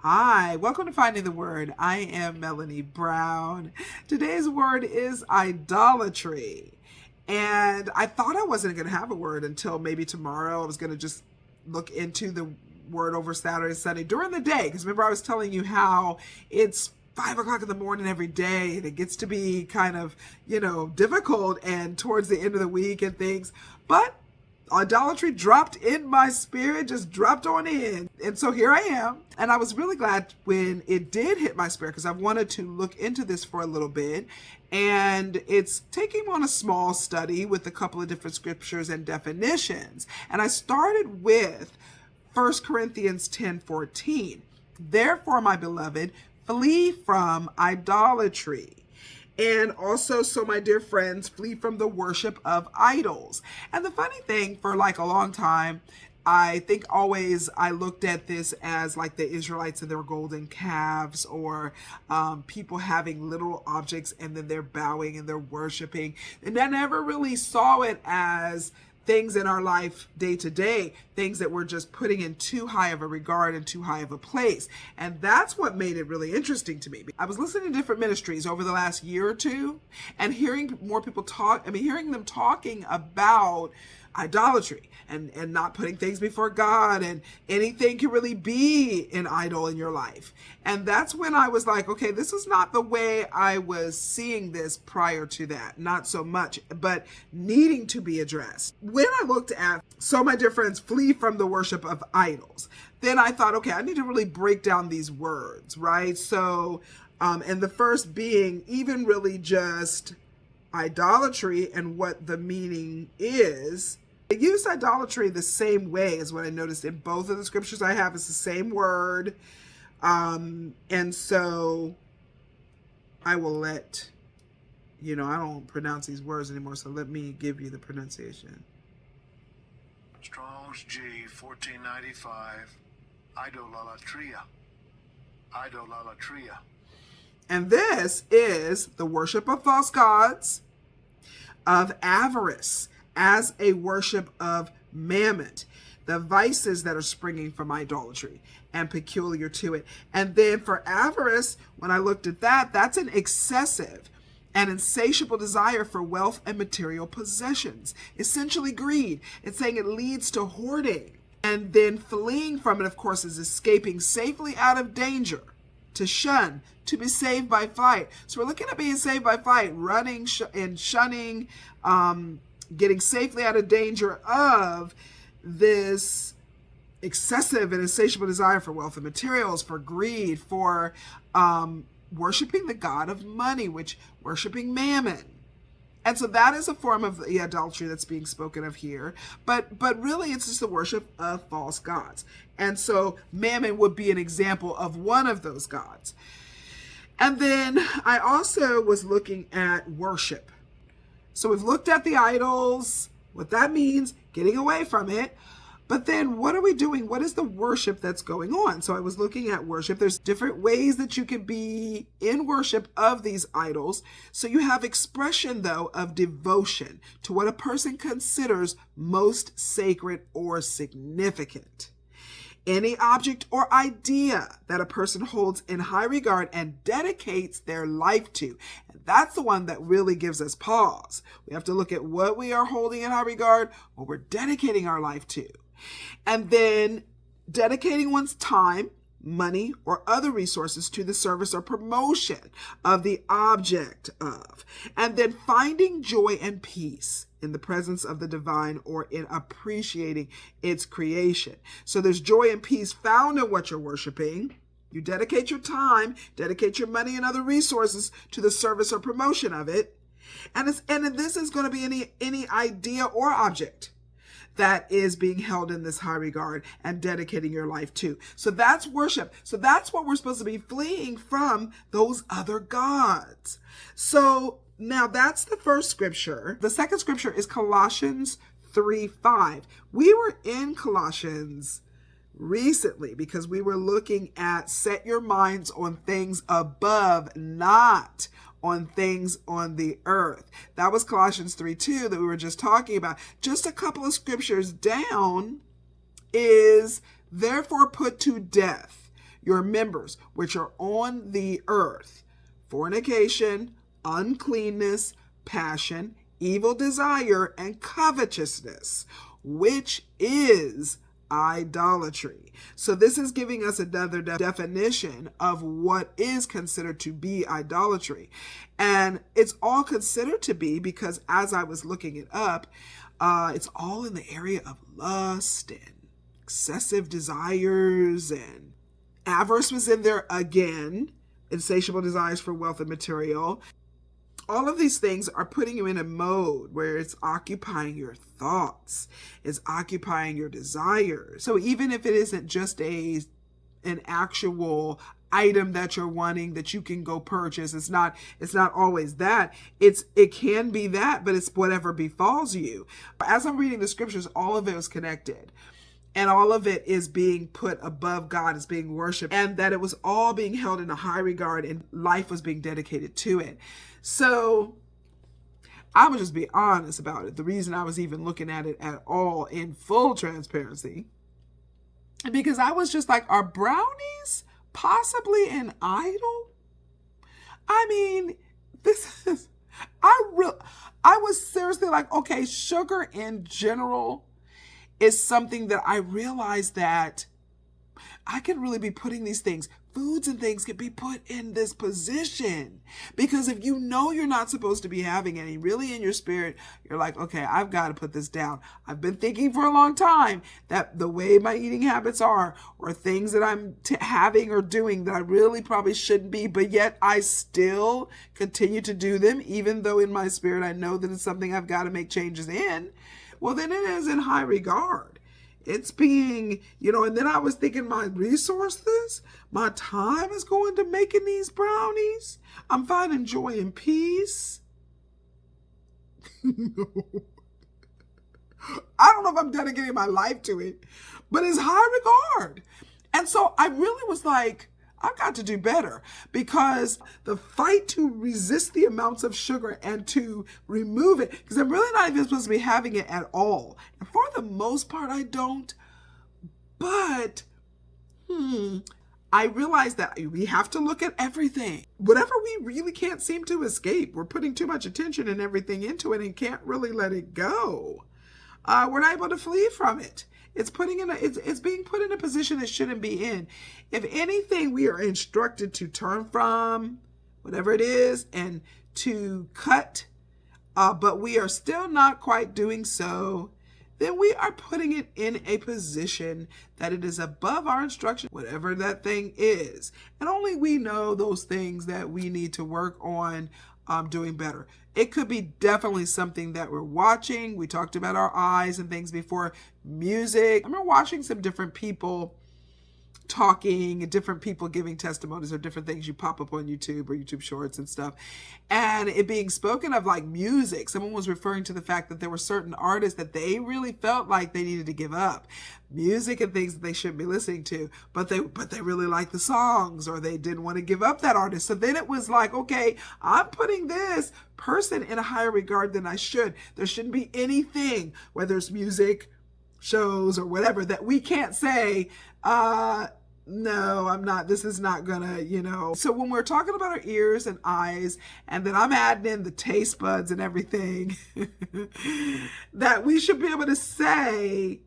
Hi, welcome to Finding the Word. I am Melanie Brown. Today's word is idolatry. And I thought I wasn't going to have a word until maybe tomorrow. I was going to just look into the word over Saturday, Sunday during the day. Because remember, I was telling you how it's 5 o'clock in the morning every day, and it gets to be kind of, difficult and towards the end of the week and things. But idolatry dropped in my spirit, just dropped on in. And so here I am. And I was really glad when it did hit my spirit because I've wanted to look into this for a little bit. And it's taking on a small study with a couple of different scriptures and definitions. And I started with 1 Corinthians 10:14. Therefore, my beloved, flee from idolatry. And also, so my dear friends, flee from the worship of idols. And the funny thing, for like a long time, I think always I looked at this as like the Israelites and their golden calves, or people having literal objects and then they're bowing and they're worshiping. And I never really saw it as things in our life day to day, things that we're just putting in too high of a regard and too high of a place. And that's what made it really interesting to me. I was listening to different ministries over the last year or two and hearing more people hearing them talking about idolatry and not putting things before God, and anything can really be an idol in your life. And that's when I was like, okay, this is not the way I was seeing this prior to that. Not so much, but needing to be addressed. When I looked at, so my dear friends, flee from the worship of idols, then I thought, okay, I need to really break down these words, right? So, and the first being even really just idolatry and what the meaning is. They use idolatry the same way as what I noticed in both of the scriptures I have. It's the same word. And so I will let, I don't pronounce these words anymore, so let me give you the pronunciation. Strong's G 1495, idolatria. Idolatria. And this is the worship of false gods, of avarice, as a worship of mammon, the vices that are springing from idolatry and peculiar to it. And then for avarice, when I looked at that, that's an excessive and insatiable desire for wealth and material possessions, essentially greed. It's saying it leads to hoarding. And then fleeing from it, of course, is escaping safely out of danger, to shun, to be saved by flight. So we're looking at being saved by flight, running and shunning, getting safely out of danger of this excessive and insatiable desire for wealth and materials, for greed, for worshiping the god of money, worshiping mammon. And so that is a form of the idolatry that's being spoken of here. But really, it's just the worship of false gods. And so mammon would be an example of one of those gods. And then I also was looking at worship. So we've looked at the idols, what that means, getting away from it. But then what are we doing? What is the worship that's going on? So I was looking at worship. There's different ways that you can be in worship of these idols. So you have expression, though, of devotion to what a person considers most sacred or significant. Any object or idea that a person holds in high regard and dedicates their life to. And that's the one that really gives us pause. We have to look at what we are holding in high regard, what we're dedicating our life to. And then dedicating one's time, money, or other resources to the service or promotion of the object of. And then finding joy and peace in the presence of the divine, or in appreciating its creation. So there's joy and peace found in what you're worshiping. You dedicate your time, dedicate your money and other resources to the service or promotion of it. And this is going to be any idea or object that is being held in this high regard and dedicating your life to. So that's worship. So that's what we're supposed to be fleeing from, those other gods. So now that's the first scripture. The second scripture is Colossians 3:5. We were in Colossians recently because we were looking at set your minds on things above, not on things on the earth. That was Colossians 3:2 that we were just talking about. Just a couple of scriptures down is therefore put to death your members, which are on the earth, fornication, uncleanness, passion, evil desire, and covetousness, which is idolatry. So this is giving us another definition of what is considered to be idolatry. And it's all considered to be because as I was looking it up, it's all in the area of lust and excessive desires, and avarice was in there again, insatiable desires for wealth and material. All of these things are putting you in a mode where it's occupying your thoughts, it's occupying your desires. So even if it isn't just an actual item that you're wanting that you can go purchase, it's not always that. It can be that, but it's whatever befalls you. As I'm reading the scriptures, all of it was connected. And all of it is being put above God, is being worshipped, and that it was all being held in a high regard and life was being dedicated to it. So I would just be honest about it. The reason I was even looking at it at all in full transparency, because I was just like, are brownies possibly an idol? I mean, I was seriously like, okay, sugar in general is something that I realized that I could really be putting these things, foods and things could be put in this position. Because if you know you're not supposed to be having any, really in your spirit, you're like, okay, I've got to put this down. I've been thinking for a long time that the way my eating habits are, or things that I'm having or doing that I really probably shouldn't be, but yet I still continue to do them, even though in my spirit I know that it's something I've got to make changes in. Well, then it is in high regard. It's being, and then I was thinking my resources, my time is going to making these brownies. I'm finding joy and peace. No. I don't know if I'm dedicating my life to it, but it's high regard. And so I really was like, I've got to do better, because the fight to resist the amounts of sugar and to remove it, because I'm really not even supposed to be having it at all. And for the most part, I don't. But, I realized that we have to look at everything. Whatever we really can't seem to escape, we're putting too much attention and everything into it and can't really let it go. We're not able to flee from it. It's being put in a position it shouldn't be in. If anything, we are instructed to turn from whatever it is and to cut, but we are still not quite doing so. Then we are putting it in a position that it is above our instruction, whatever that thing is. And only we know those things that we need to work on doing better. It could be definitely something that we're watching. We talked about our eyes and things before. Music. I remember watching some different people talking and different people giving testimonies or different things you pop up on YouTube or YouTube Shorts and stuff. And it being spoken of like music. Someone was referring to the fact that there were certain artists that they really felt like they needed to give up music and things that they shouldn't be listening to, but they really liked the songs, or they didn't want to give up that artist. So then it was like, okay, I'm putting this person in a higher regard than I should. There shouldn't be anything, whether it's music, shows, or whatever, that we can't say, no, I'm not, this is not gonna, So when we're talking about our ears and eyes, and then I'm adding in the taste buds and everything, that we should be able to say,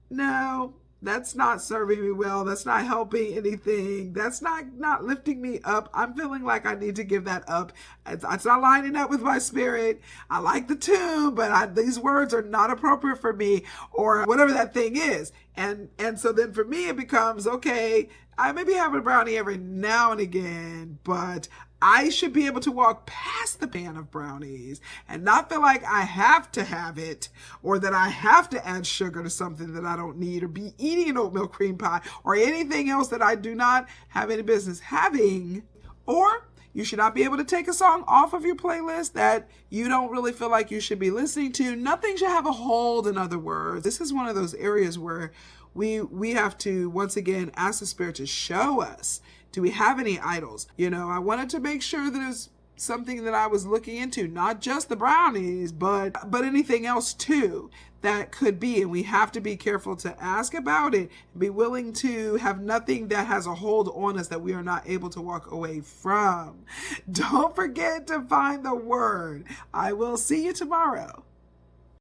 no, that's not serving me well. That's not helping anything. That's not lifting me up. I'm feeling like I need to give that up. It's not lining up with my spirit. I like the tune, but these words are not appropriate for me, or whatever that thing is. And so then for me, it becomes, okay, I may be having a brownie every now and again, but I should be able to walk past the pan of brownies and not feel like I have to have it, or that I have to add sugar to something that I don't need, or be eating an oatmeal cream pie or anything else that I do not have any business having. Or you should not be able to take a song off of your playlist that you don't really feel like you should be listening to. Nothing should have a hold, in other words. This is one of those areas where we have to, once again, ask the Spirit to show us, do we have any idols? I wanted to make sure that it was something that I was looking into, not just the brownies, but anything else too that could be. And we have to be careful to ask about it, be willing to have nothing that has a hold on us that we are not able to walk away from. Don't forget to find the word. I will see you tomorrow.